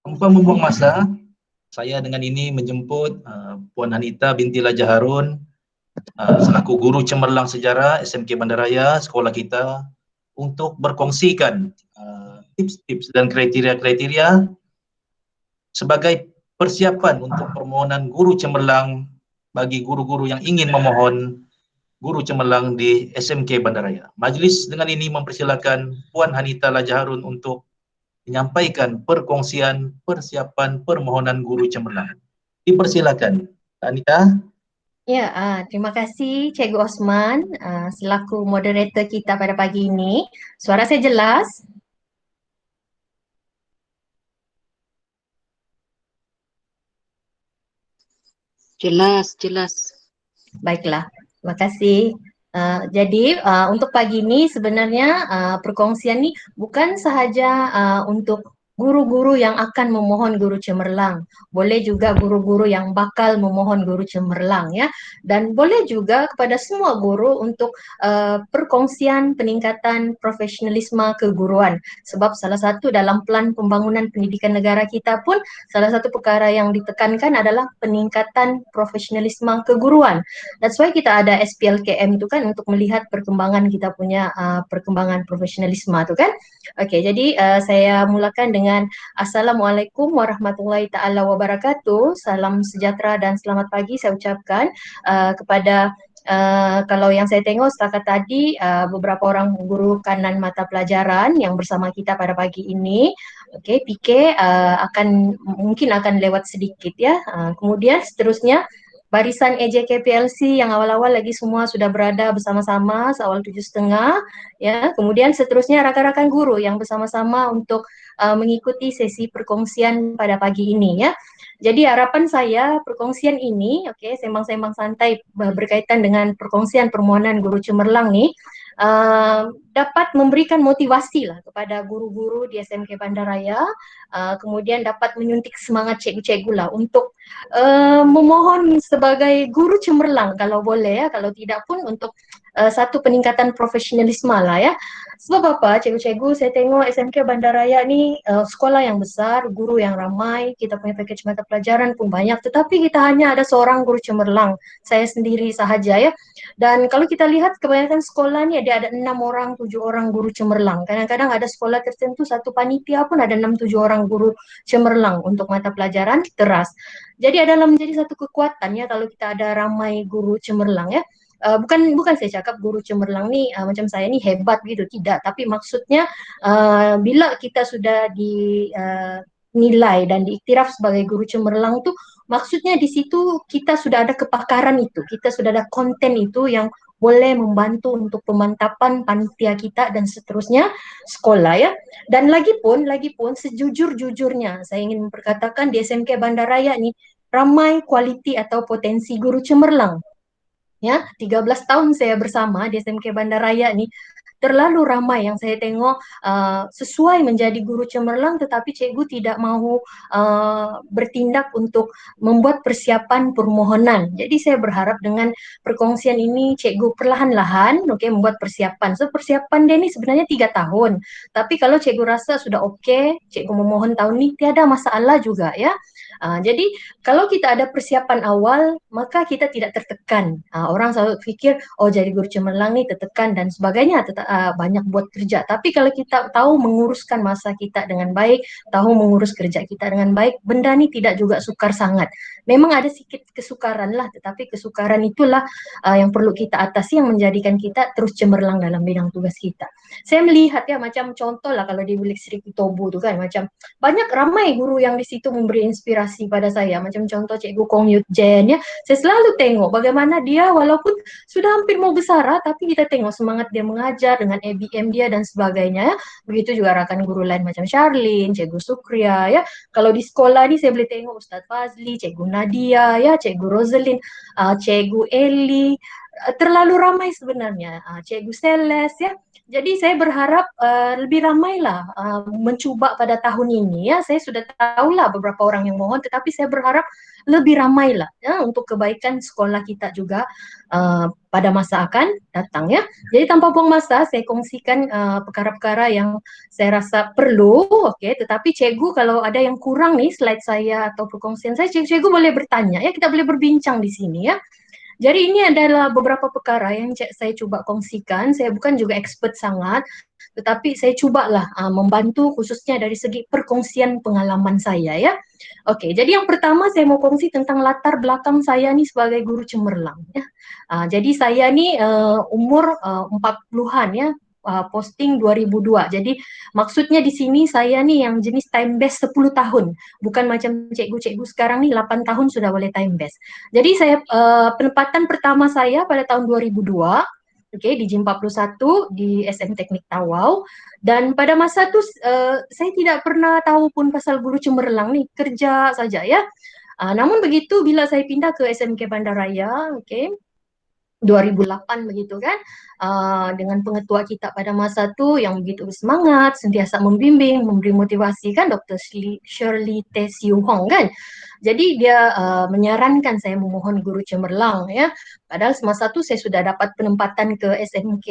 Tanpa membuang masa, saya dengan ini menjemput Puan Anita binti Laja Harun selaku guru cemerlang sejarah SMK Bandaraya sekolah kita untuk berkongsikan tips-tips dan kriteria-kriteria sebagai persiapan untuk permohonan guru cemerlang bagi guru-guru yang ingin memohon guru cemerlang di SMK Bandaraya. Majlis dengan ini mempersilakan Puan Anita Laja Harun untuk menyampaikan perkongsian persiapan permohonan guru cemerlang. Dipersilakan, Anita. Ya, terima kasih Cikgu Osman selaku moderator kita pada pagi ini. Suara saya jelas? Jelas, jelas. Baiklah, terima kasih. Jadi untuk pagi ini sebenarnya perkongsian ini bukan sahaja untuk guru-guru yang akan memohon guru cemerlang, boleh juga guru-guru yang bakal memohon guru cemerlang ya, dan boleh juga kepada semua guru untuk perkongsian peningkatan profesionalisme keguruan. Sebab salah satu dalam plan pembangunan pendidikan negara kita pun salah satu perkara yang ditekankan adalah peningkatan profesionalisme keguruan. That's why kita ada SPLKM itu kan untuk melihat perkembangan kita punya perkembangan profesionalisme itu kan. Oke, jadi saya mulakan dengan Assalamualaikum warahmatullahi taala wabarakatuh. Salam sejahtera dan selamat pagi saya ucapkan kepada kalau yang saya tengok setakat tadi beberapa orang guru kanan mata pelajaran yang bersama kita pada pagi ini. Oke, PK mungkin akan lewat sedikit ya. Kemudian seterusnya barisan EJK yang awal-awal lagi semua sudah berada bersama-sama seawal 7.30 ya. Kemudian seterusnya rakan-rakan guru yang bersama-sama untuk mengikuti sesi perkongsian pada pagi ini ya. Jadi harapan saya perkongsian ini, sembang-sembang santai berkaitan dengan perkongsian permohonan guru cemerlang nih dapat memberikan motivasi lah kepada guru-guru di SMK Bandaraya, kemudian dapat menyuntik semangat cikgu-cikgu lah untuk memohon sebagai guru cemerlang kalau boleh ya, kalau tidak pun untuk satu peningkatan profesionalisme lah ya. Sebab apa cikgu-cikgu, saya tengok SMK Bandaraya ni sekolah yang besar, guru yang ramai, kita punya package mata pelajaran pun banyak, tetapi kita hanya ada seorang guru cemerlang, saya sendiri sahaja ya. Dan kalau kita lihat kebanyakan sekolah ni ada 6 orang, 7 orang guru cemerlang. Kadang-kadang ada sekolah tertentu satu panitia pun ada 6-7 orang guru cemerlang untuk mata pelajaran teras. Jadi adalah menjadi satu kekuatan ya kalau kita ada ramai guru cemerlang ya. Bukan saya cakap guru cemerlang ni macam saya ni hebat gitu, tidak, tapi maksudnya bila kita sudah dinilai dan diiktiraf sebagai guru cemerlang tu maksudnya di situ kita sudah ada kepakaran itu, kita sudah ada konten itu yang boleh membantu untuk pemantapan panitia kita dan seterusnya sekolah ya. Dan lagi pun sejujur-jujurnya saya ingin memperkatakan di SMK Bandaraya ni ramai kualiti atau potensi guru cemerlang. Ya, 13 tahun saya bersama di SMK Bandaraya nih, terlalu ramai yang saya tengok sesuai menjadi guru cemerlang tetapi cikgu tidak mahu bertindak untuk membuat persiapan permohonan. Jadi saya berharap dengan perkongsian ini cikgu perlahan-lahan membuat persiapan. So persiapan dia ini sebenarnya 3 tahun. Tapi kalau cikgu rasa sudah cikgu memohon tahun ini tiada masalah juga ya. Jadi kalau kita ada persiapan awal, maka kita tidak tertekan. Orang selalu pikir, oh jadi guru cemerlang nih tertekan dan sebagainya, banyak buat kerja. Tapi kalau kita tahu menguruskan masa kita dengan baik, tahu mengurus kerja kita dengan baik, benda ini tidak juga sukar sangat. Memang ada sedikit kesukaran lah, tetapi kesukaran itulah yang perlu kita atasi yang menjadikan kita terus cemerlang dalam bidang tugas kita. Saya melihat ya macam contoh lah kalau di Bilik Sri Kutobo tu kan, macam banyak ramai guru yang di situ memberi inspirasi pada saya. Macam contoh Cikgu Kong Yut Jen ya. Saya selalu tengok bagaimana dia walaupun sudah hampir mau besar tapi kita tengok semangat dia mengajar dengan ABM dia dan sebagainya ya. Begitu juga rakan guru lain macam Charlene, Cikgu Sukria ya. Kalau di sekolah ni saya boleh tengok Ustaz Fazli, Cikgu Nadia ya, Cikgu Roselyn, Cikgu Eli, terlalu ramai sebenarnya, Cikgu Seles ya. Jadi saya berharap lebih ramailah mencuba pada tahun ini ya. Saya sudah tahulah beberapa orang yang mohon, tetapi saya berharap lebih ramailah ya untuk kebaikan sekolah kita juga pada masa akan datang ya. Jadi tanpa buang masa, saya kongsikan perkara-perkara yang saya rasa perlu, oke. Tetapi Cikgu kalau ada yang kurang nih slide saya atau perkongsian saya, Cikgu boleh bertanya ya. Kita boleh berbincang di sini ya. Jadi ini adalah beberapa perkara yang saya coba kongsikan. Saya bukan juga expert sangat, tetapi saya cobalah membantu khususnya dari segi perkongsian pengalaman saya ya. Oke, jadi yang pertama saya mau kongsi tentang latar belakang saya nih sebagai guru cemerlang ya. Jadi saya nih umur 40-an ya. Posting 2002. Jadi maksudnya di sini saya nih yang jenis time base 10 tahun. Bukan macam cikgu-cikgu sekarang nih 8 tahun sudah boleh time base. Jadi saya penempatan pertama saya pada tahun 2002, di JIM 41 di SM Teknik Tawau, dan pada masa itu saya tidak pernah tahu pun pasal guru cemerlang nih, kerja saja ya. Namun begitu bila saya pindah ke SMK Bandaraya, 2008 begitu kan, dengan pengetua kita pada masa itu yang begitu semangat, sentiasa membimbing, memberi motivasi kan, Dr. Shirley T. Siu Hong kan. Jadi dia menyarankan saya memohon guru cemerlang ya. Padahal semasa itu saya sudah dapat penempatan ke SMK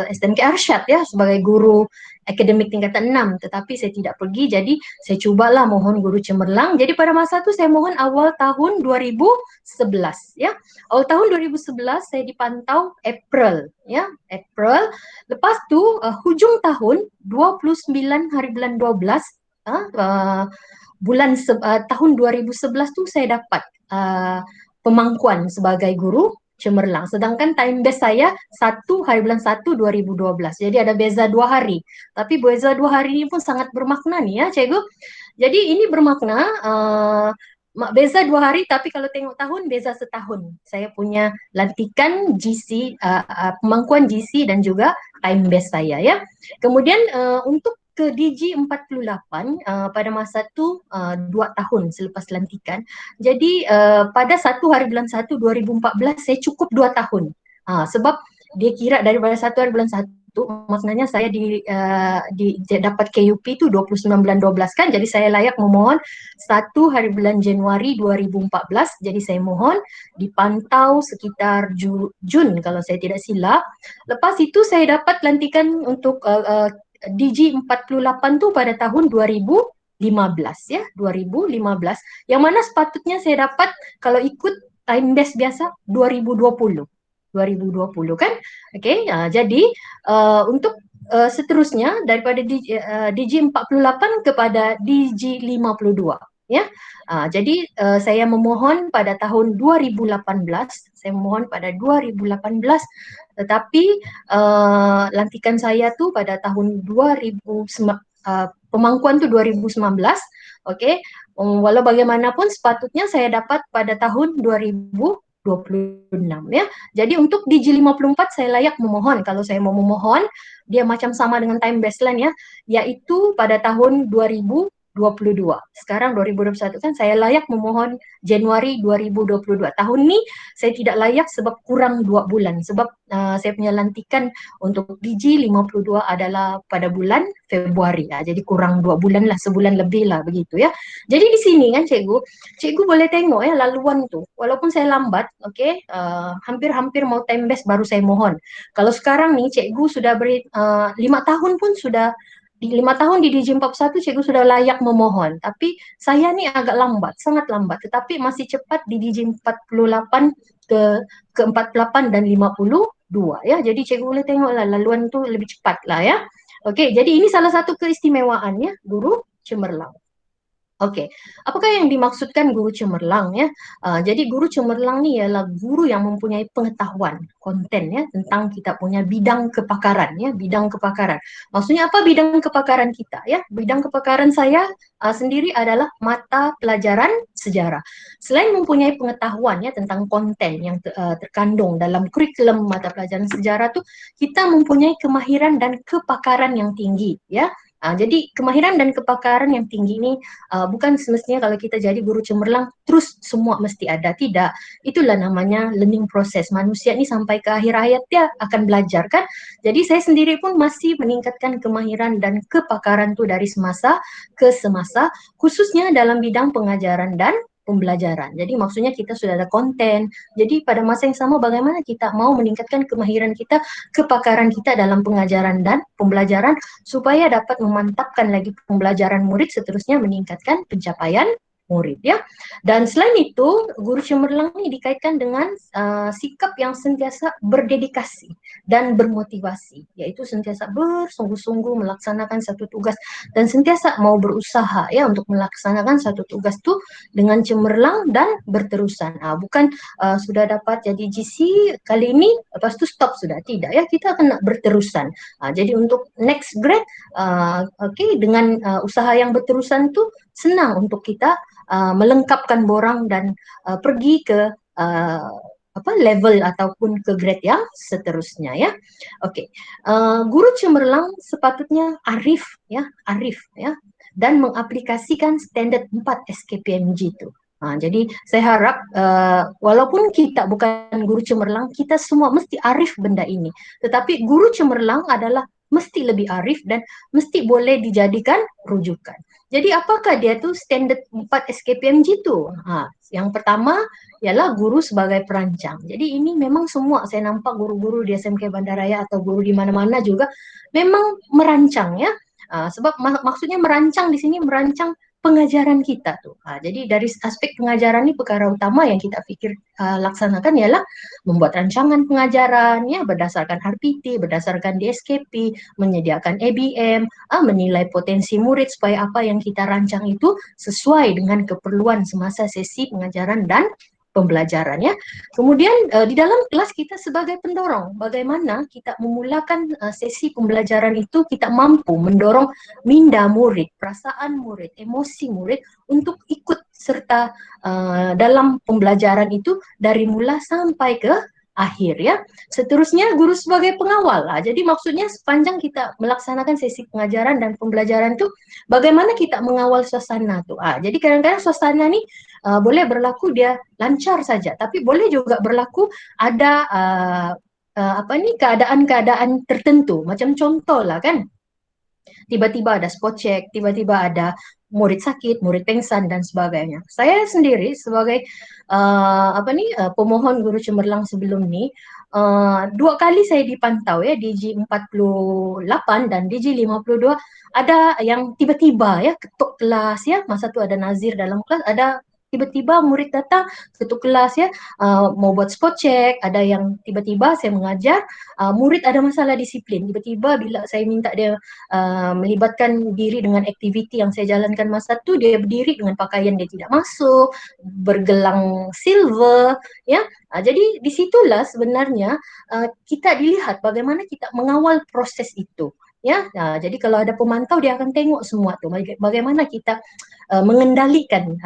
SMK Arsyad ya sebagai guru akademik tingkatan 6, tetapi saya tidak pergi, jadi saya cobalah mohon guru cemerlang. Jadi pada masa itu saya mohon awal tahun 2011 ya. Awal tahun 2011 saya dipantau April ya, April. Lepas tu hujung tahun 29 hari bulan 12 tahun 2011 tu saya dapat pemangkuan sebagai guru cemerlang. Sedangkan time base saya 1 hari bulan 1 2012. Jadi ada beza 2 hari. Tapi beza 2 hari ini pun sangat bermakna nih ya, Cikgu. Jadi ini bermakna beza 2 hari, tapi kalau tengok tahun beza setahun. Saya punya lantikan GC, pemangkuan GC dan juga time base saya ya. Kemudian untuk ke DG 48 pada masa itu 2 tahun selepas lantikan. Jadi pada 1 hari bulan 1 2014 saya cukup 2 tahun. Sebab dia kira daripada 1 hari bulan 1 maknanya saya dapat KUP itu 29 bulan 12 kan, jadi saya layak memohon 1 hari bulan Januari 2014. Jadi saya mohon dipantau sekitar Jun kalau saya tidak silap. Lepas itu saya dapat lantikan untuk DG 48 tu pada tahun 2015 ya, 2015. Yang mana sepatutnya saya dapat kalau ikut time base biasa 2020 kan. Jadi untuk seterusnya daripada DG 48 kepada DG 52 ya. Jadi saya memohon pada tahun 2018, saya memohon pada 2018, tetapi lantikan saya tuh pada tahun 2000 pemangkuan tuh 2019, walau bagaimanapun sepatutnya saya dapat pada tahun 2026 ya. Jadi untuk DG 54 saya layak memohon. Kalau saya mau memohon, dia macam sama dengan time baseline ya, yaitu pada tahun 2022. Sekarang 2021 kan saya layak memohon Januari 2022. Tahun ini saya tidak layak sebab kurang 2 bulan. Sebab saya punya lantikan untuk DG 52 adalah pada bulan Februari ya. Jadi kurang 2 bulan lah, sebulan lebih lah begitu ya. Jadi di sini kan Cikgu boleh tengok ya laluan tuh. Walaupun saya lambat, hampir-hampir mau time base baru saya mohon. Kalau sekarang nih Cikgu sudah beri 5 tahun pun sudah, di 5 tahun di DG 41 Cikgu sudah layak memohon. Tapi saya nih agak lambat, sangat lambat. Tetapi masih cepat di DG 48 ke 48 dan 52 ya. Jadi Cikgu boleh tengoklah laluan tu lebih cepat lah ya. Jadi ini salah satu keistimewaannya guru cemerlang. Apakah yang dimaksudkan guru cemerlang ya? Jadi guru cemerlang ni ialah guru yang mempunyai pengetahuan konten ya tentang kita punya bidang kepakaran ya, bidang kepakaran. Maksudnya apa bidang kepakaran kita ya? Bidang kepakaran saya sendiri adalah mata pelajaran sejarah. Selain mempunyai pengetahuan ya tentang konten yang terkandung dalam kurikulum mata pelajaran sejarah tu, kita mempunyai kemahiran dan kepakaran yang tinggi ya Jadi kemahiran dan kepakaran yang tinggi ini bukan semestinya kalau kita jadi guru cemerlang terus semua mesti ada, tidak. Itulah namanya learning process. Manusia ini sampai ke akhir hayat dia akan belajar kan. Jadi saya sendiri pun masih meningkatkan kemahiran dan kepakaran tuh dari semasa ke semasa, khususnya dalam bidang pengajaran dan pembelajaran. Jadi maksudnya kita sudah ada konten. Jadi pada masa yang sama bagaimana kita mau meningkatkan kemahiran kita, kepakaran kita dalam pengajaran dan pembelajaran supaya dapat memantapkan lagi pembelajaran murid, seterusnya meningkatkan pencapaian murid ya. Dan selain itu, guru cemerlang ini dikaitkan dengan sikap yang sentiasa berdedikasi dan bermotivasi, yaitu sentiasa bersungguh-sungguh melaksanakan satu tugas dan sentiasa mau berusaha ya untuk melaksanakan satu tugas tuh dengan cemerlang dan berterusan. Bukan sudah dapat jadi GC kali ini lepas itu stop, sudah tidak ya, kita akan berterusan. Jadi untuk next grade dengan usaha yang berterusan tuh senang untuk kita melengkapkan borang dan pergi ke level ataupun ke grade yang seterusnya ya. Guru cemerlang sepatutnya arif ya dan mengaplikasikan standar 4 SKPMG itu. Jadi saya harap walaupun kita bukan guru cemerlang, kita semua mesti arif benda ini. Tetapi guru cemerlang adalah mesti lebih arif dan mesti boleh dijadikan rujukan. Jadi apakah dia tuh standar 4 SKPMG itu? Yang pertama ialah guru sebagai perancang. Jadi ini memang semua saya nampak guru-guru di SMK Bandaraya atau guru di mana-mana juga memang merancang ya. Sebab maksudnya merancang di sini merancang pengajaran kita tuh. Jadi dari aspek pengajaran ini perkara utama yang kita pikir laksanakan ialah membuat rancangan pengajaran ya berdasarkan RPT, berdasarkan DSKP, menyediakan ABM, menilai potensi murid supaya apa yang kita rancang itu sesuai dengan keperluan semasa sesi pengajaran dan pembelajaran ya. Kemudian di dalam kelas kita sebagai pendorong, bagaimana kita memulakan sesi pembelajaran itu kita mampu mendorong minda murid, perasaan murid, emosi murid untuk ikut serta dalam pembelajaran itu dari mula sampai ke akhir ya. Seterusnya guru sebagai pengawal. Jadi maksudnya sepanjang kita melaksanakan sesi pengajaran dan pembelajaran itu bagaimana kita mengawal suasana tuh. Jadi kadang-kadang suasana nih boleh berlaku dia lancar saja, tapi boleh juga berlaku ada keadaan-keadaan tertentu. Macam contoh lah kan, tiba-tiba ada spot check, tiba-tiba ada murid sakit, murid pingsan dan sebagainya. Saya sendiri sebagai pemohon guru cemerlang sebelum ini, 2 kali saya dipantau ya, DG 48 dan DG 52, ada yang tiba-tiba ya ketuk kelas ya, masa tu ada nazir dalam kelas, ada tiba-tiba murid datang ketuk kelas ya, mau buat spot check, ada yang tiba-tiba saya mengajar, murid ada masalah disiplin, tiba-tiba bila saya minta dia melibatkan diri dengan aktiviti yang saya jalankan masa itu, dia berdiri dengan pakaian dia tidak masuk, bergelang silver ya. Jadi disitulah sebenarnya kita dilihat bagaimana kita mengawal proses itu ya. Jadi kalau ada pemantau dia akan tengok semua tuh bagaimana kita mengendalikan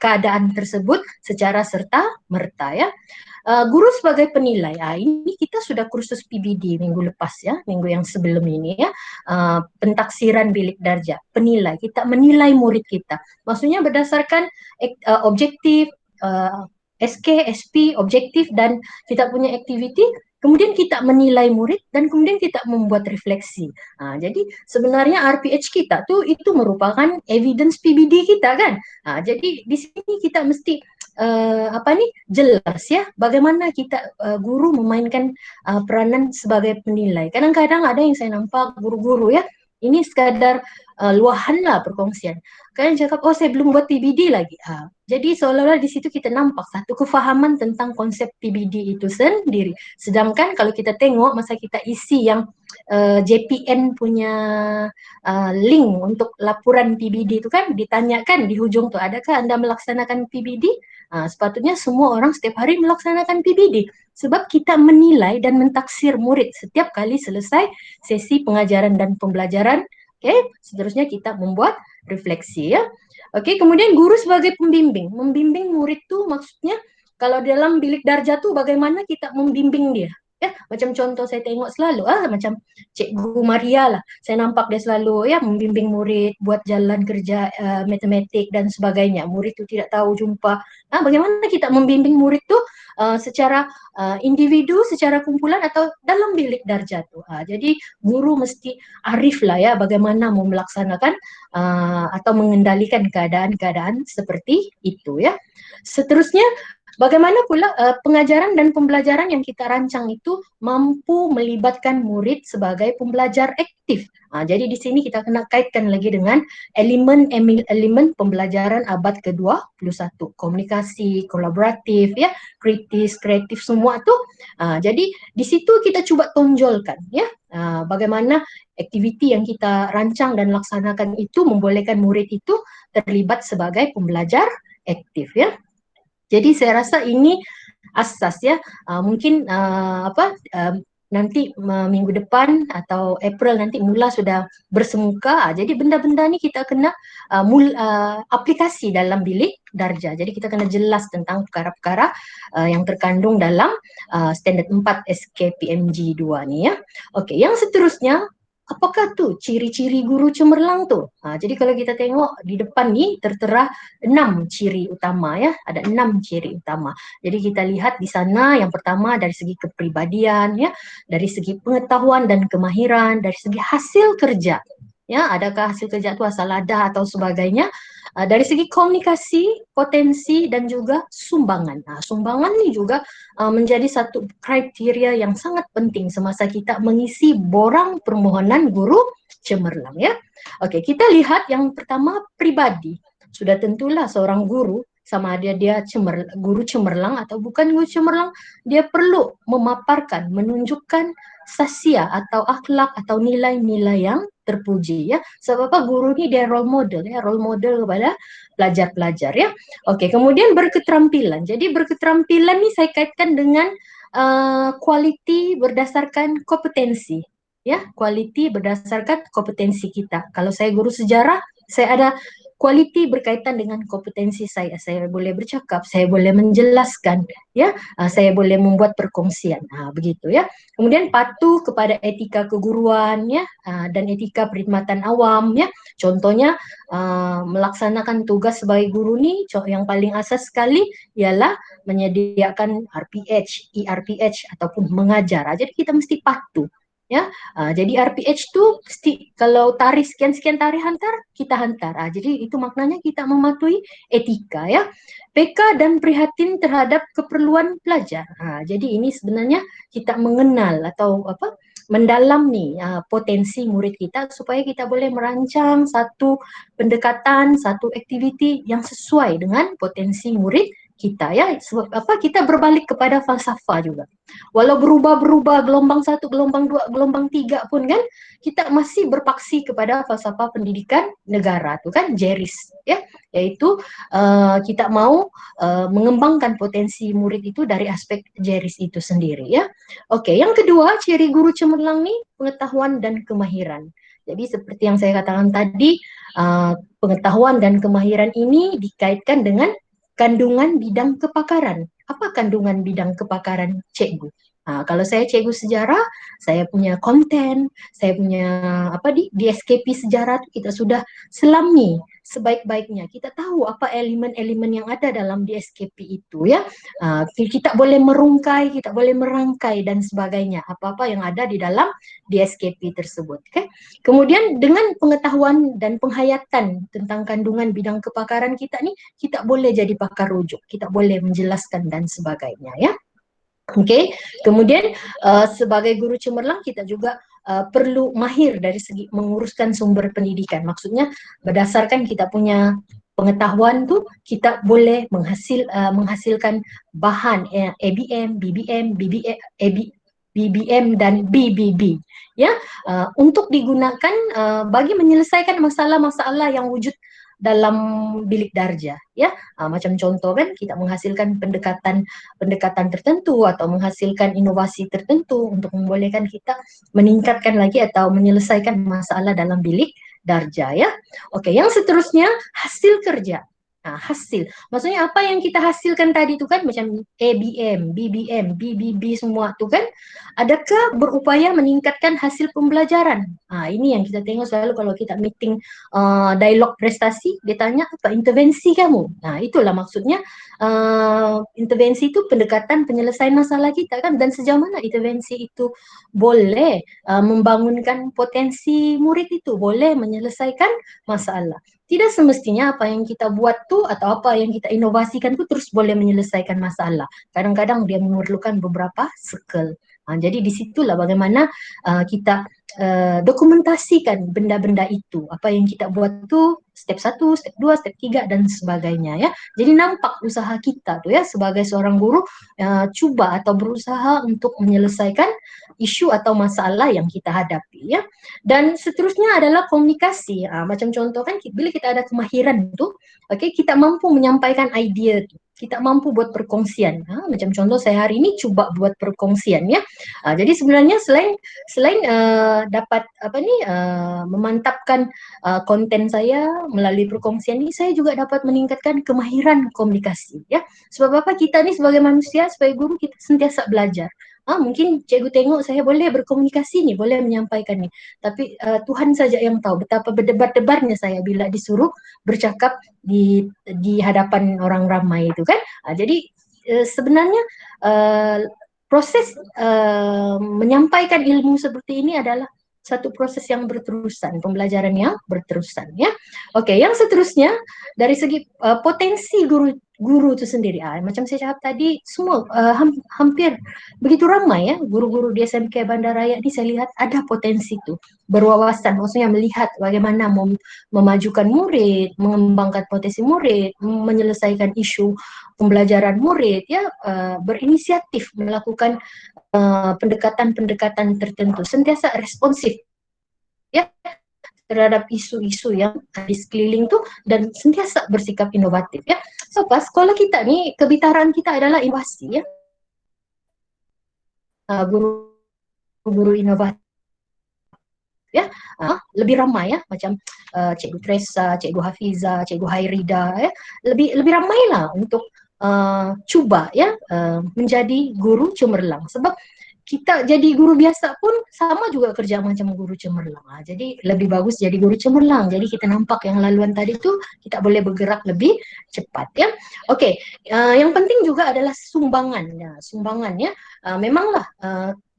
keadaan tersebut secara serta merta ya. Guru sebagai penilai, ini kita sudah kursus PBD minggu lepas ya, minggu yang sebelum ini ya, pentaksiran bilik darjah, penilai, kita menilai murid kita, maksudnya berdasarkan objektif, SK, SP, objektif dan kita punya aktiviti, kemudian kita menilai murid dan kemudian kita membuat refleksi. Jadi sebenarnya RPH kita tuh itu merupakan evidence PBD kita kan. Jadi di sini kita mesti jelas ya bagaimana kita guru memainkan peranan sebagai penilai. Kadang-kadang ada yang saya nampak guru-guru ya, ini sekadar luahan lah perkongsian. Kalian cakap, oh saya belum buat PBD lagi. Jadi seolah-olah di situ kita nampak satu kefahaman tentang konsep PBD itu sendiri. Sedangkan kalau kita tengok masa kita isi yang JPN punya link untuk laporan PBD itu kan ditanyakan di hujung tuh, adakah Anda melaksanakan PBD? Sepatutnya semua orang setiap hari melaksanakan PBD. Sebab kita menilai dan mentaksir murid setiap kali selesai sesi pengajaran dan pembelajaran. Seterusnya kita membuat refleksi ya. Kemudian guru sebagai pembimbing. Membimbing murid tuh maksudnya kalau dalam bilik darjah tuh bagaimana kita membimbing dia. Ya, macam contoh saya tengok selalu, macam Cikgu Maria lah. Saya nampak dia selalu ya membimbing murid buat jalan kerja matematik dan sebagainya. Murid tu tidak tahu jumpa. Bagaimana kita membimbing murid tu secara individu, secara kumpulan atau dalam bilik darjah tu. Jadi guru mesti arif lah ya bagaimana mau melaksanakan atau mengendalikan keadaan-keadaan seperti itu ya. Seterusnya, bagaimana pula pengajaran dan pembelajaran yang kita rancang itu mampu melibatkan murid sebagai pembelajar aktif. Jadi di sini kita kena kaitkan lagi dengan elemen pembelajaran abad ke-21. Komunikasi, kolaboratif, ya, kritis, kreatif, semua tuh. Jadi di situ kita coba tonjolkan ya bagaimana aktiviti yang kita rancang dan laksanakan itu membolehkan murid itu terlibat sebagai pembelajar aktif ya. Jadi saya rasa ini asas ya. Mungkin nanti minggu depan atau April nanti mula sudah bersemuka. Jadi benda-benda ni kita kena aplikasi dalam bilik darjah. Jadi kita kena jelas tentang perkara-perkara yang terkandung dalam standard 4 SKPMG 2 ni ya. Okey, yang seterusnya, apakah tu ciri-ciri guru cemerlang tu? Jadi kalau kita tengok di depan ni tertera 6 ciri utama ya, ada 6 ciri utama. Jadi kita lihat di sana yang pertama dari segi kepribadian ya, dari segi pengetahuan dan kemahiran, dari segi hasil kerja. Ya, adakah hasil kerja itu asal ada atau sebagainya. Dari segi komunikasi, potensi dan juga sumbangan. Sumbangan ni juga menjadi satu kriteria yang sangat penting semasa kita mengisi borang permohonan guru cemerlang ya. Okey, kita lihat yang pertama pribadi. Sudah tentulah seorang guru sama ada dia guru cemerlang atau bukan guru cemerlang, dia perlu memaparkan, menunjukkan sasia atau akhlak atau nilai-nilai yang terpuji ya. Sebab apa? Guru ni dia role model ya, role model kepada pelajar-pelajar ya. Okey, kemudian berketerampilan. Jadi berketerampilan ni saya kaitkan dengan kualiti berdasarkan kompetensi ya, kualiti berdasarkan kompetensi kita. Kalau saya guru sejarah, saya ada kualiti berkaitan dengan kompetensi saya. Saya boleh bercakap, saya boleh menjelaskan, ya, saya boleh membuat perkongsian, begitu ya. Kemudian patuh kepada etika keguruan, ya, dan etika perkhidmatan awam, ya. Contohnya melaksanakan tugas sebagai guru ni, yang paling asas sekali ialah menyediakan RPH, ERPH ataupun mengajar. Jadi kita mesti patuh. Ya, jadi RPH tu mesti kalau tarikh sekian-sekian tarikh hantar, kita hantar. Jadi itu maknanya kita mematuhi etika ya. PK dan prihatin terhadap keperluan pelajar. Jadi ini sebenarnya kita mengenal atau mendalam nih potensi murid kita supaya kita boleh merancang satu pendekatan, satu aktiviti yang sesuai dengan potensi murid kita ya. Sebab kita berbalik kepada falsafah juga. Walau berubah-berubah gelombang 1, gelombang 2, gelombang 3 pun kan kita masih berpaksi kepada falsafah pendidikan negara tu kan, JERIS ya, yaitu kita mau mengembangkan potensi murid itu dari aspek JERIS itu sendiri ya. Okey, yang kedua ciri guru cemerlang ni pengetahuan dan kemahiran. Jadi seperti yang saya katakan tadi, pengetahuan dan kemahiran ini dikaitkan dengan kandungan bidang kepakaran. Apa kandungan bidang kepakaran cikgu? Kalau saya cikgu sejarah, saya punya konten, saya punya di SKP sejarah kita sudah selami sebaik-baiknya. Kita tahu apa elemen-elemen yang ada dalam di SKP itu ya. Kita boleh merungkai, kita boleh merangkai dan sebagainya. Apa-apa yang ada di dalam di SKP tersebut. Okay? Kemudian dengan pengetahuan dan penghayatan tentang kandungan bidang kepakaran kita ni, kita boleh jadi pakar rujuk, kita boleh menjelaskan dan sebagainya ya. Okey, kemudian sebagai guru cemerlang kita juga perlu mahir dari segi menguruskan sumber pendidikan. Maksudnya berdasarkan kita punya pengetahuan tu kita boleh menghasilkan bahan ABM, BBM, BBM dan BBB ya, untuk digunakan bagi menyelesaikan masalah-masalah yang wujud dalam bilik darjah ya. Macam contoh kan kita menghasilkan pendekatan tertentu atau menghasilkan inovasi tertentu untuk membolehkan kita meningkatkan lagi atau menyelesaikan masalah dalam bilik darjah ya. Okey, yang seterusnya hasil kerja. Nah, hasil. Maksudnya apa yang kita hasilkan tadi itu kan macam ABM, BBM, BBB semua itu kan, adakah berupaya meningkatkan hasil pembelajaran? Nah, ini yang kita tengok selalu kalau kita meeting dialog prestasi, dia tanya apa intervensi kamu? Nah, itulah maksudnya intervensi itu pendekatan penyelesaian masalah kita kan, dan sejauh mana intervensi itu boleh membangunkan potensi murid itu, boleh menyelesaikan masalah. Tidak semestinya apa yang kita buat tuh atau apa yang kita inovasikan tuh terus boleh menyelesaikan masalah. Kadang-kadang dia memerlukan beberapa skill. Jadi disitulah bagaimana kita dokumentasikan benda-benda itu. Apa yang kita buat tuh step 1, step 2, step 3 dan sebagainya ya. Jadi nampak usaha kita tuh ya sebagai seorang guru coba atau berusaha untuk menyelesaikan isu atau masalah yang kita hadapi ya. Dan seterusnya adalah komunikasi. Macam contoh kan bila kita ada kemahiran itu, kita mampu menyampaikan ide itu. Kita mampu buat perkongsian. Macam contoh saya hari ini coba buat perkongsian ya. Jadi sebenarnya selain dapat memantapkan konten saya melalui perkongsian ini, saya juga dapat meningkatkan kemahiran komunikasi ya. Sebab apa, kita nih sebagai manusia, sebagai guru kita sentiasa belajar. Mungkin cikgu tengok saya boleh berkomunikasi nih, boleh menyampaikan nih. Tapi Tuhan saja yang tahu betapa berdebar-debarnya saya bila disuruh bercakap di hadapan orang ramai itu kan. Jadi sebenarnya proses menyampaikan ilmu seperti ini adalah satu proses yang berterusan, pembelajaran yang berterusan ya. Oke, yang seterusnya dari segi potensi guru itu sendiri. Macam saya cakap tadi, semua hampir begitu ramai ya guru-guru di SMK Bandaraya ini, saya lihat ada potensi itu, berwawasan, maksudnya melihat bagaimana memajukan murid, mengembangkan potensi murid, menyelesaikan isu pembelajaran murid ya, berinisiatif melakukan pendekatan-pendekatan tertentu, sentiasa responsif ya terhadap isu-isu yang di sekeliling tuh, dan sentiasa bersikap inovatif ya. So pas sekolah kita nih, kebitaraan kita adalah inovasi ya. Guru-guru inovatif ya, lebih ramai ya, macam Cikgu Tresa, Cikgu Hafiza, Cikgu Hairida ya, lebih ramai lah untuk cuba ya menjadi guru cemerlang. Sebab kita jadi guru biasa pun sama juga kerja macam guru cemerlang. Jadi lebih bagus jadi guru cemerlang. Jadi kita nampak yang laluan tadi itu kita boleh bergerak lebih cepat ya. Oke, yang penting juga adalah sumbangan. Ya, sumbangan ya. Memanglah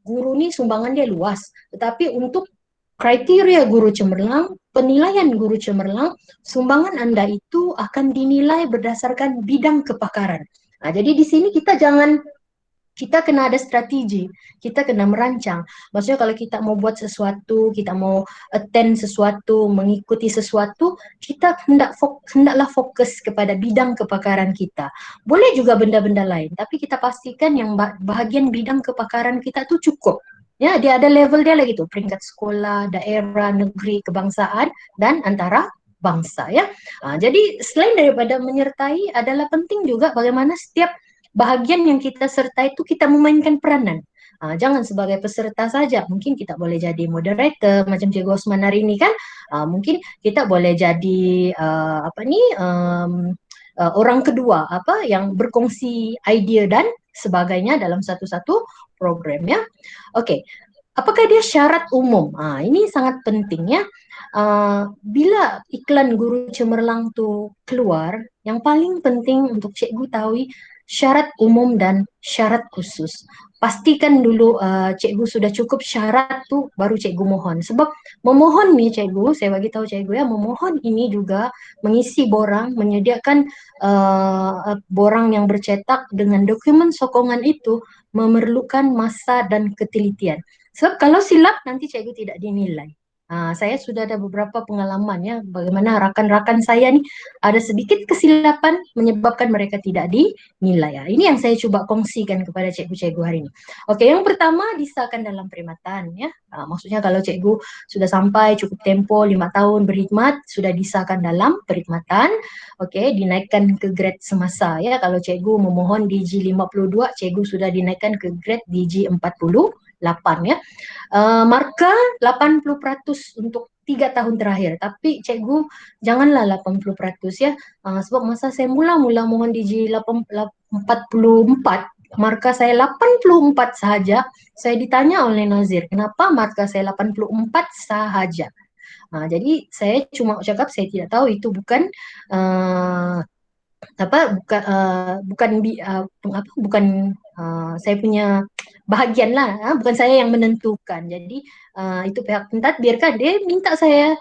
guru nih sumbangan dia luas. Tetapi untuk kriteria guru cemerlang, penilaian guru cemerlang, sumbangan Anda itu akan dinilai berdasarkan bidang kepakaran. Jadi di sini kita kena ada strategi, kita kena merancang. Maksudnya kalau kita mau buat sesuatu, kita mau attend sesuatu, mengikuti sesuatu, kita hendaklah fokus kepada bidang kepakaran kita. Boleh juga benda-benda lain, tapi kita pastikan yang bahagian bidang kepakaran kita itu cukup. Ya, dia ada level dia lagi tuh, peringkat sekolah, daerah, negeri, kebangsaan, dan antara bangsa ya. Jadi selain daripada menyertai, adalah penting juga bagaimana setiap bahagian yang kita sertai itu kita memainkan peranan. Jangan sebagai peserta saja, mungkin kita boleh jadi moderator macam Cikgu Osman hari ini kan. Mungkin kita boleh jadi orang kedua yang berkongsi ide dan sebagainya dalam satu-satu program ya. Oke. Apakah dia syarat umum? Ini sangat penting ya. Bila iklan guru cemerlang tuh keluar, yang paling penting untuk cikgu tahu syarat umum dan syarat khusus. Pastikan dulu cikgu sudah cukup syarat tuh baru cikgu mohon. Sebab memohon nih cikgu, saya bagi tahu cikgu ya, memohon ini juga mengisi borang, menyediakan borang yang bercetak dengan dokumen sokongan itu memerlukan masa dan ketelitian. Sebab kalau silap nanti cikgu tidak dinilai. Saya sudah ada beberapa pengalaman ya, bagaimana rakan-rakan saya nih ada sedikit kesilapan menyebabkan mereka tidak dinilai. Ini yang saya coba kongsikan kepada cikgu-cikgu hari ini. Oke, yang pertama disahkan dalam perkhidmatan ya. Maksudnya kalau cikgu sudah sampai cukup tempo 5 tahun berkhidmat, sudah disahkan dalam perkhidmatan. Oke, dinaikkan ke grade semasa ya. Kalau cikgu memohon DG 52, cikgu sudah dinaikkan ke grade DG 48 ya. Markah 80% untuk 3 tahun terakhir. Tapi cikgu janganlah 80% ya. Sebab masa saya mula-mula mohon DJ 44, markah saya 84 sahaja. Saya ditanya oleh Nazir, kenapa markah saya 84 sahaja? Jadi saya cuma cakap saya tidak tahu, itu bukan saya punya bahagian lah, bukan saya yang menentukan. Jadi itu pihak pentadbir kan, dia minta saya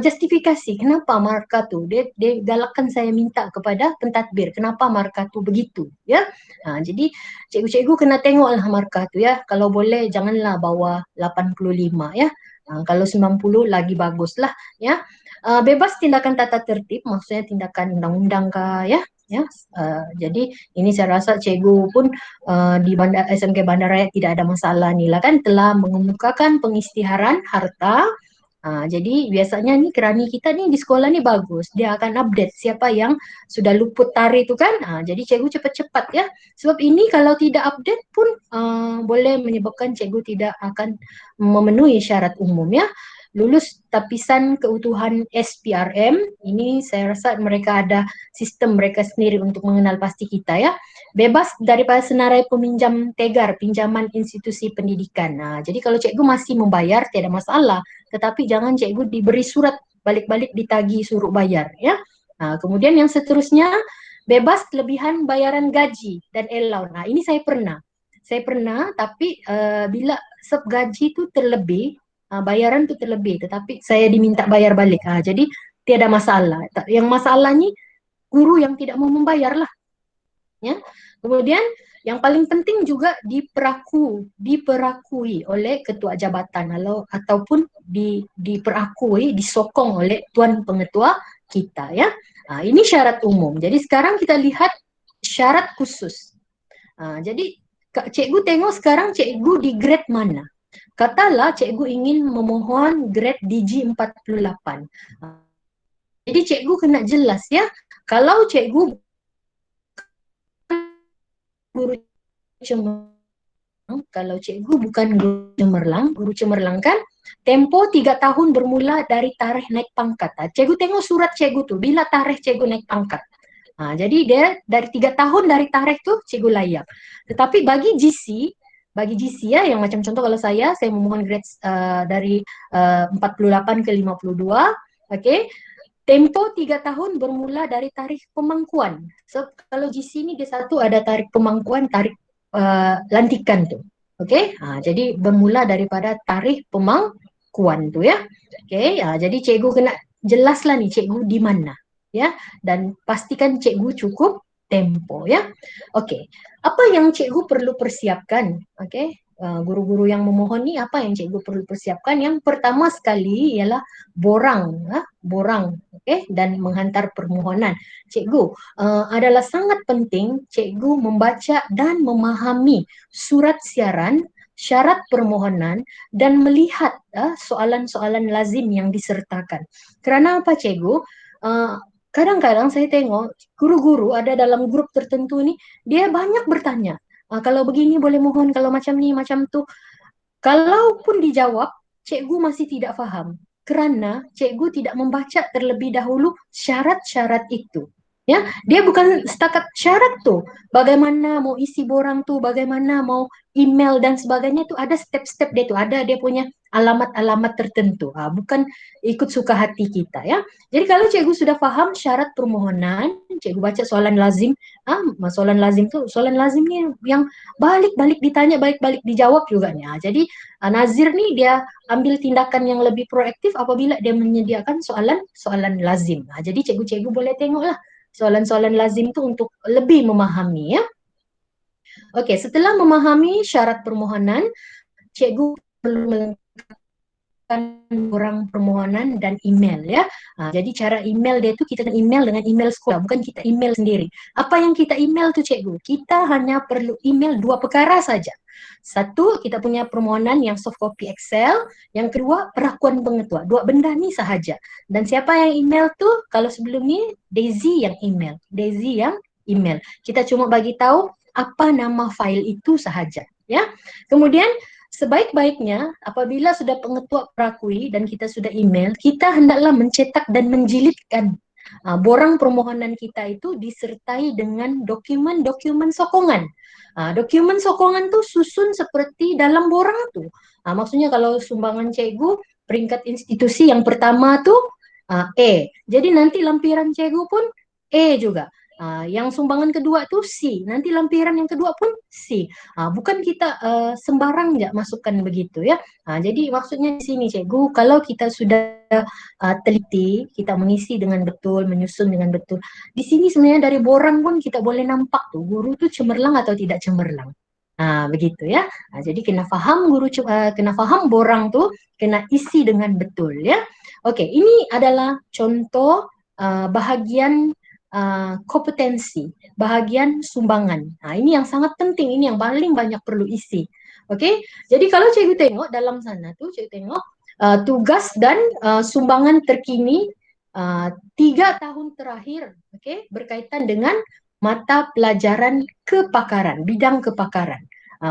justifikasi kenapa markah tu, dia galakkan saya minta kepada pentadbir kenapa markah tu begitu ya. Jadi cikgu-cikgu kena tengoklah markah tu ya, kalau boleh janganlah bawah 85 ya. Kalau 90 lagi baguslah ya. Bebas tindakan tata tertib, maksudnya tindakan undang-undang kah ya. Jadi ini saya rasa cikgu pun di SMK Bandaraya tidak ada masalah ni lah kan, telah mengemukakan pengisytiharan harta. Jadi biasanya nih kerani kita nih di sekolah nih bagus, dia akan update siapa yang sudah luput tarikh itu kan. Jadi cikgu cepat-cepat ya, sebab ini kalau tidak update pun boleh menyebabkan cikgu tidak akan memenuhi syarat umum ya. Lulus tapisan keutuhan SPRM, ini saya rasa mereka ada sistem mereka sendiri untuk mengenal pasti kita ya. Bebas daripada senarai peminjam tegar, pinjaman institusi pendidikan. Jadi kalau cikgu masih membayar tidak masalah, tetapi jangan cikgu diberi surat balik-balik ditagih suruh bayar ya. Kemudian yang seterusnya, bebas kelebihan bayaran gaji dan allowance. Ini saya pernah tapi bila gaji itu terlebih, bayaran itu terlebih, tetapi saya diminta bayar balik. Jadi tiada masalah. Yang masalahnya guru yang tidak mau membayar lah. Ya. Kemudian yang paling penting juga diperakui oleh ketua jabatan ataupun diperakui, disokong oleh tuan pengetua kita ya. Ini syarat umum. Jadi sekarang kita lihat syarat khusus. Jadi cikgu tengok sekarang cikgu di grade mana. Katalah cikgu ingin memohon grade DG 48. Jadi cikgu kena jelas ya, kalau cikgu guru cemerlang, kalau cikgu bukan guru cemerlang kan, tempo 3 tahun bermula dari tarikh naik pangkat. Cikgu tengok surat cikgu tu, bila tarikh cikgu naik pangkat. Jadi dia dari 3 tahun dari tarikh tu cikgu layak. Tetapi bagi GC ya, yang macam contoh kalau saya memohon grade dari 48 ke 52, okay. Tempo 3 tahun bermula dari tarikh pemangkuan. So kalau GC ini dia satu ada tarikh pemangkuan, tarikh lantikan tu. Okay. Jadi bermula daripada tarikh pemangkuan tu ya. Okay. Jadi cikgu kena jelaslah nih cikgu di mana ya, dan pastikan cikgu cukup tempo ya. Okey, apa yang cikgu perlu persiapkan? Okey, guru-guru yang memohon ni apa yang cikgu perlu persiapkan? Yang pertama sekali ialah borang, okey, dan menghantar permohonan. Cikgu adalah sangat penting cikgu membaca dan memahami surat siaran, syarat permohonan, dan melihat soalan-soalan lazim yang disertakan. Kerana apa cikgu? Kadang-kadang saya tengok guru-guru ada dalam grup tertentu ni, dia banyak bertanya. Kalau begini boleh mohon, kalau macam ni, macam tu. Kalaupun dijawab, cikgu masih tidak faham. Kerana cikgu tidak membaca terlebih dahulu syarat-syarat itu. Ya, dia bukan setakat syarat tu. Bagaimana mau isi borang tu, bagaimana mau email dan sebagainya tu, ada step-step dia tu, ada dia punya alamat-alamat tertentu. Bukan ikut suka hati kita ya. Jadi kalau cikgu sudah faham syarat permohonan, cikgu baca soalan lazim, soalan lazim ni yang balik-balik ditanya, balik-balik dijawab juga ni. Jadi Nazir ni dia ambil tindakan yang lebih proaktif apabila dia menyediakan soalan lazim. Jadi cikgu-cikgu boleh tengoklah soalan-soalan lazim tu untuk lebih memahami ya. Okey, setelah memahami syarat permohonan, cikgu perlu melengkapkan borang permohonan dan email ya. Jadi cara email dia tu, kita email dengan email sekolah, bukan kita email sendiri. Apa yang kita email tu cikgu? Kita hanya perlu email 2 perkara saja. Satu, kita punya permohonan yang soft copy Excel. Yang kedua, perakuan pengetua. 2 benda ni sahaja. Dan siapa yang email tu? Kalau sebelum ni Daisy yang email. Kita cuma bagi tahu apa nama fail itu sahaja ya. Kemudian sebaik-baiknya apabila sudah pengetua perakui dan kita sudah email, kita hendaklah mencetak dan menjilidkan borang permohonan kita itu disertai dengan dokumen-dokumen sokongan. Dokumen sokongan tuh susun seperti dalam borang tuh. Maksudnya kalau sumbangan cikgu peringkat institusi yang pertama tuh E. Jadi nanti lampiran cikgu pun E juga. Yang sumbangan kedua tuh C, nanti lampiran yang kedua pun C. Bukan kita sembarang nggak masukkan begitu ya. Jadi maksudnya di sini cikgu, kalau kita sudah teliti, kita mengisi dengan betul, menyusun dengan betul. Di sini sebenarnya dari borang pun kita boleh nampak tuh guru tuh cemerlang atau tidak cemerlang. Begitu ya. Jadi kena paham kena paham borang tuh, kena isi dengan betul ya. Oke, ini adalah contoh bahagian kompetensi, bahagian sumbangan. Ini yang sangat penting, ini yang paling banyak perlu isi. Oke, jadi kalau cikgu tengok dalam sana tuh, cikgu tengok tugas dan sumbangan terkini 3 tahun terakhir, oke, berkaitan dengan mata pelajaran kepakaran, bidang kepakaran.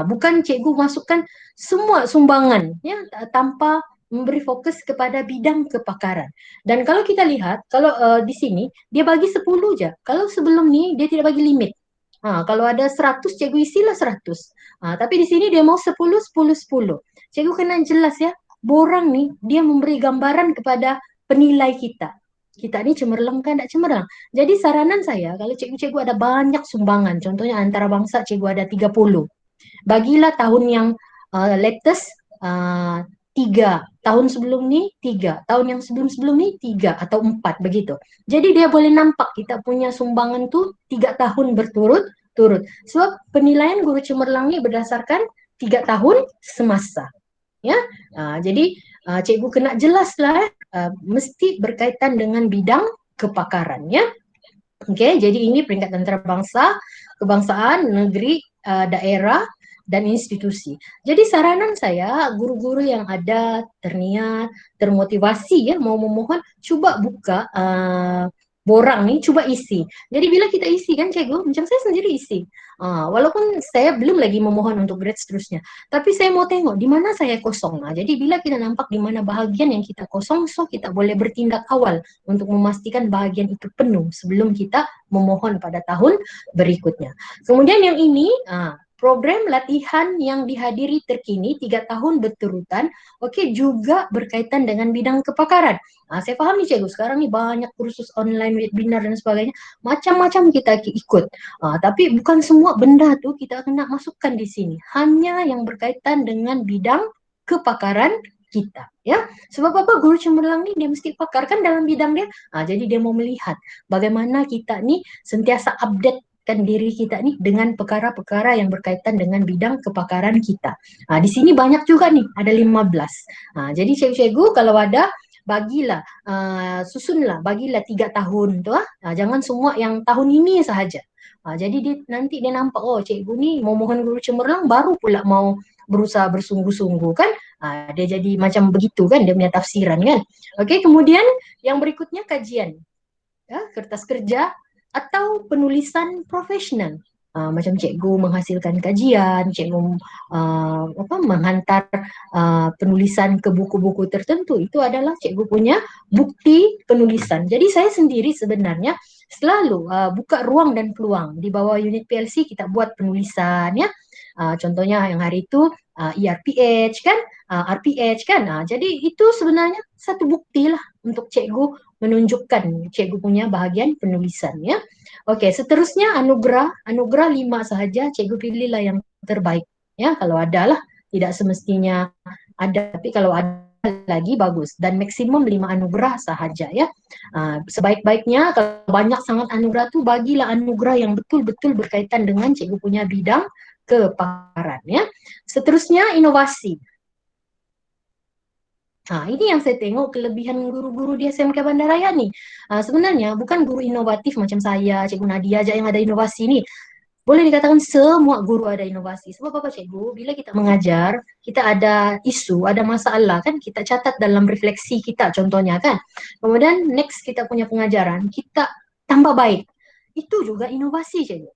Bukan cikgu masukkan semua sumbangan ya tanpa memberi fokus kepada bidang kepakaran. Dan kalau kita lihat, kalau di sini dia bagi 10 aja. Kalau sebelum ni dia tidak bagi limit. Kalau ada 100, cikgu isilah 100. Tapi di sini dia mau 10, 10, 10. Cikgu kena jelas ya, borang nih dia memberi gambaran kepada penilai kita. Kita ni cemerlang kan tak cemerlang. Jadi saranan saya, kalau cikgu-cikgu ada banyak sumbangan, contohnya antara bangsa cikgu ada 30. Bagilah tahun yang latest 3, tahun sebelum ni 3, tahun yang sebelum-sebelum ni 3 atau 4 begitu. Jadi dia boleh nampak kita punya sumbangan tu 3 tahun berturut-turut. Sebab penilaian guru cemerlang ni berdasarkan 3 tahun semasa. Ya, jadi cikgu kena jelaslah mesti berkaitan dengan bidang kepakaran ya. Okey, jadi ini peringkat antarabangsa, kebangsaan, negeri, daerah dan institusi. Jadi saranan saya, guru-guru yang ada terniat, termotivasi ya mau memohon, cuba buka borang ni, cuba isi. Jadi bila kita isi kan cikgu, macam saya sendiri isi. Walaupun saya belum lagi memohon untuk grade seterusnya, tapi saya mau tengok di mana saya kosong. Jadi bila kita nampak di mana bahagian yang kita kosong, so kita boleh bertindak awal untuk memastikan bahagian itu penuh sebelum kita memohon pada tahun berikutnya. Kemudian yang ini, program latihan yang dihadiri terkini 3 tahun berturutan, juga berkaitan dengan bidang kepakaran. Saya faham nih cikgu, sekarang nih banyak kursus online, webinar dan sebagainya, macam-macam kita ikut. Tapi bukan semua benda tuh kita kena masukkan di sini. Hanya yang berkaitan dengan bidang kepakaran kita ya. Sebab apa, guru cemerlang ni dia mesti pakar kan dalam bidang dia. Jadi dia mau melihat bagaimana kita ni sentiasa update diri kita nih dengan perkara-perkara yang berkaitan dengan bidang kepakaran kita. Di sini banyak juga nih, ada 15. Jadi cikgu-cikgu kalau ada bagilah, susunlah, bagilah 3 tahun tu. Jangan semua yang tahun ini sahaja. Jadi nanti dia nampak, oh cikgu ni mau mohon guru cemerlang baru pula mau berusaha bersungguh-sungguh kan. Dia jadi macam begitu kan, dia punya tafsiran kan. Kemudian yang berikutnya kajian. Kertas kerja atau penulisan profesional. Macam cikgu menghasilkan kajian, cikgu menghantar penulisan ke buku-buku tertentu, itu adalah cikgu punya bukti penulisan. Jadi saya sendiri sebenarnya selalu buka ruang dan peluang. Di bawah unit PLC kita buat penulisan ya. Contohnya yang hari itu ERPH kan, RPH kan. Jadi itu sebenarnya satu bukti lah untuk cikgu menunjukkan cikgu punya bahagian penulisan ya. Seterusnya anugerah 5 sahaja, cikgu pilihlah yang terbaik ya. Kalau ada lah, tidak semestinya ada, tapi kalau ada lagi bagus, dan maksimum 5 anugerah sahaja ya. Sebaik-baiknya kalau banyak sangat anugerah tu, bagilah anugerah yang betul-betul berkaitan dengan cikgu punya bidang kepakaran ya. Seterusnya inovasi. Ini yang saya tengok kelebihan guru-guru di SMK Bandaraya nih. Sebenarnya bukan guru inovatif macam saya, Cikgu Nadia aja yang ada inovasi nih. Boleh dikatakan semua guru ada inovasi. Sebab apa cikgu? Bila kita mengajar, kita ada isu, ada masalah kan, kita catat dalam refleksi kita contohnya kan. Kemudian next kita punya pengajaran, kita tambah baik. Itu juga inovasi cikgu.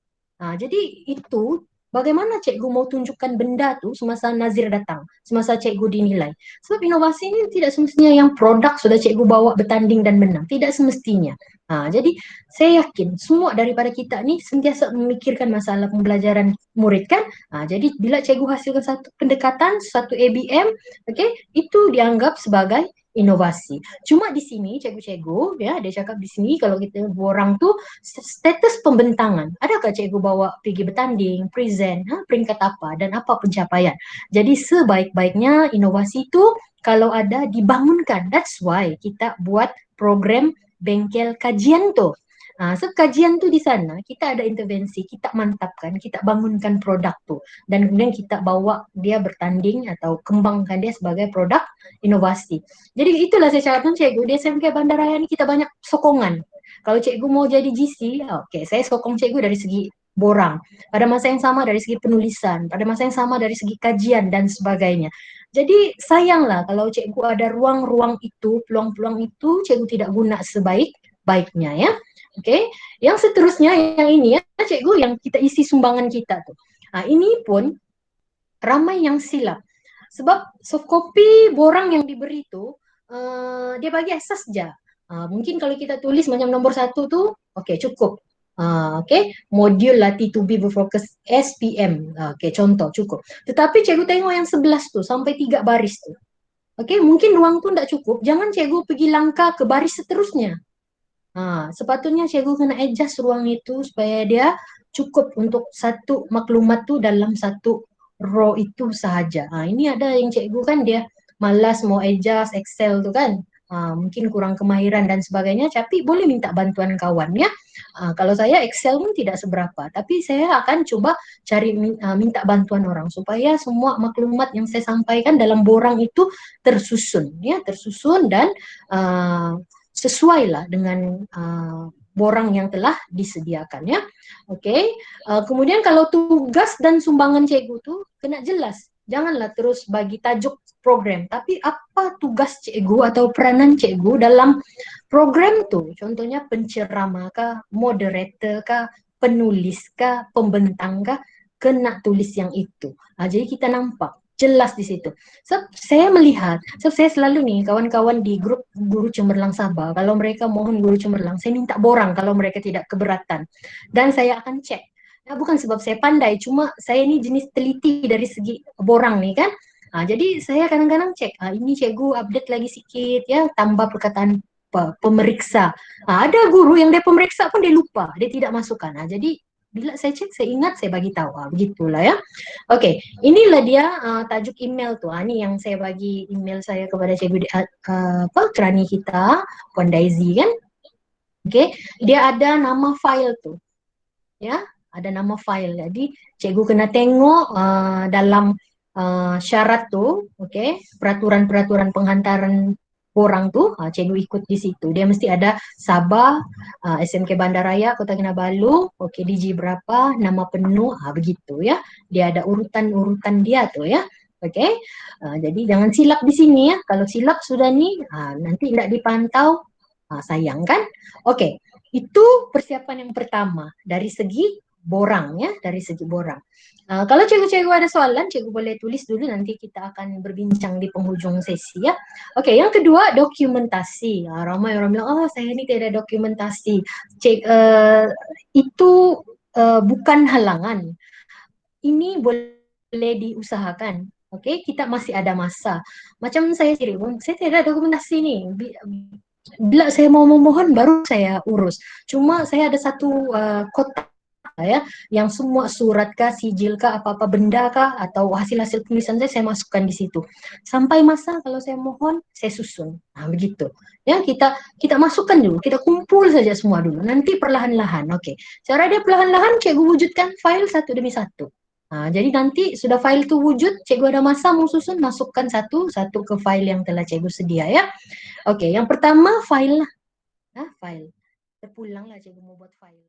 Jadi itu Bagaimana cikgu mau tunjukkan benda tuh semasa nazir datang, semasa cikgu dinilai? Sebab inovasi ini tidak semestinya yang produk sudah cikgu bawa bertanding dan menang, tidak semestinya. Jadi saya yakin semua daripada kita ni sentiasa memikirkan masalah pembelajaran murid kan. Jadi bila cikgu hasilkan satu pendekatan, satu ABM, okay, itu dianggap sebagai inovasi. Cuma di sini cikgu-cikgu ya dia cakap di sini kalau kita borang tuh status pembentangan. Adakah cikgu bawa pergi bertanding, present, peringkat apa dan apa pencapaian. Jadi sebaik-baiknya inovasi itu kalau ada dibangunkan. That's why kita buat program bengkel kajian tuh. Sebab kajian tuh di sana kita ada intervensi, kita mantapkan, kita bangunkan produk tuh dan kemudian kita bawa dia bertanding atau kembangkan dia sebagai produk inovasi. Jadi itulah saya cakapkan cikgu di SMK Bandaraya ini kita banyak sokongan. Kalau cikgu mau jadi GC, oke, saya sokong cikgu dari segi borang. Pada masa yang sama dari segi penulisan, pada masa yang sama dari segi kajian dan sebagainya. Jadi sayanglah kalau cikgu ada ruang-ruang itu, peluang-peluang itu cikgu tidak guna sebaik-baiknya ya. Oke, yang seterusnya yang ini ya, cikgu yang kita isi sumbangan kita tuh. Ini pun ramai yang silap. Sebab soft copy borang yang diberi itu dia bagi asas saja. Mungkin kalau kita tulis macam nombor 1 tuh, oke cukup. Modul latih to be berfokus SPM. Contoh cukup. Tetapi cikgu tengok yang 11 tuh sampai 3 baris tuh. Mungkin ruang tuh tidak cukup. Jangan cikgu pergi langkah ke baris seterusnya. Sepatutnya cikgu kena adjust ruang itu supaya dia cukup untuk satu maklumat tuh dalam satu row itu sahaja. Ini ada yang cikgu kan dia malas mau adjust Excel tuh kan. Mungkin kurang kemahiran dan sebagainya, tapi boleh minta bantuan kawan ya. Kalau saya Excel pun tidak seberapa, tapi saya akan coba cari minta bantuan orang supaya semua maklumat yang saya sampaikan dalam borang itu tersusun ya, tersusun dan sesuai lah dengan borang yang telah disediakan ya. Kemudian kalau tugas dan sumbangan cikgu tuh kena jelas. Janganlah terus bagi tajuk program, tapi apa tugas cikgu atau peranan cikgu dalam program tuh? Contohnya penceramah kah, moderator kah, penulis kah, pembentang kah, kena tulis yang itu. Jadi kita nampak jelas di situ. Saya melihat, saya selalu nih kawan-kawan di grup Guru Cemerlang Sabah, kalau mereka mohon Guru Cemerlang, saya minta borang kalau mereka tidak keberatan. Dan saya akan cek. Bukan sebab saya pandai, cuma saya ini jenis teliti dari segi borang nih kan. Jadi saya kadang-kadang cek, ini cikgu update lagi sikit ya, tambah perkataan pemeriksa. Ada guru yang dia pemeriksa pun dia lupa, dia tidak masukkan. Jadi bila saya cek, saya ingat, saya bagi tahu. Begitulah ya. Inilah dia tajuk email tuh. Ini yang saya bagi email saya kepada cikgu kerani kita, Puan Daisy kan. Dia ada nama file tuh. Ya, ada nama file. Jadi cikgu kena tengok dalam syarat tuh, peraturan-peraturan penghantaran borang tuh, cikgu ikut di situ. Dia mesti ada Sabah, SMK Bandaraya, Kota Kinabalu, DG berapa, nama penuh, begitu ya. Dia ada urutan-urutan dia tuh ya. Jadi jangan silap di sini ya. Kalau silap sudah nih, nanti tidak dipantau, sayang kan? Itu persiapan yang pertama dari segi borang ya, dari segi borang. Kalau cikgu-cikgu ada soalan, cikgu boleh tulis dulu, nanti kita akan berbincang di penghujung sesi ya. Yang kedua dokumentasi. Ramai orang bilang, saya ini tidak ada dokumentasi. Itu bukan halangan. Ini boleh diusahakan. Kita masih ada masa. Macam saya sendiri, saya tidak ada dokumentasi nih. Bila saya mau memohon baru saya urus. Cuma saya ada satu kotak ya, yang semua surat kah, sijil kah, apa-apa benda kah, atau hasil-hasil tulisan saya masukkan di situ. Sampai masa kalau saya mohon, saya susun. Begitu. Ya, kita masukkan dulu, kita kumpul saja semua dulu. Nanti perlahan-lahan. Cara dia perlahan-lahan cikgu wujudkan file satu demi satu. Jadi nanti sudah file itu wujud, cikgu ada masa mau susun, masukkan satu-satu ke file yang telah cikgu sedia ya. Yang pertama file lah. File. Terpulang lah cikgu mau buat file.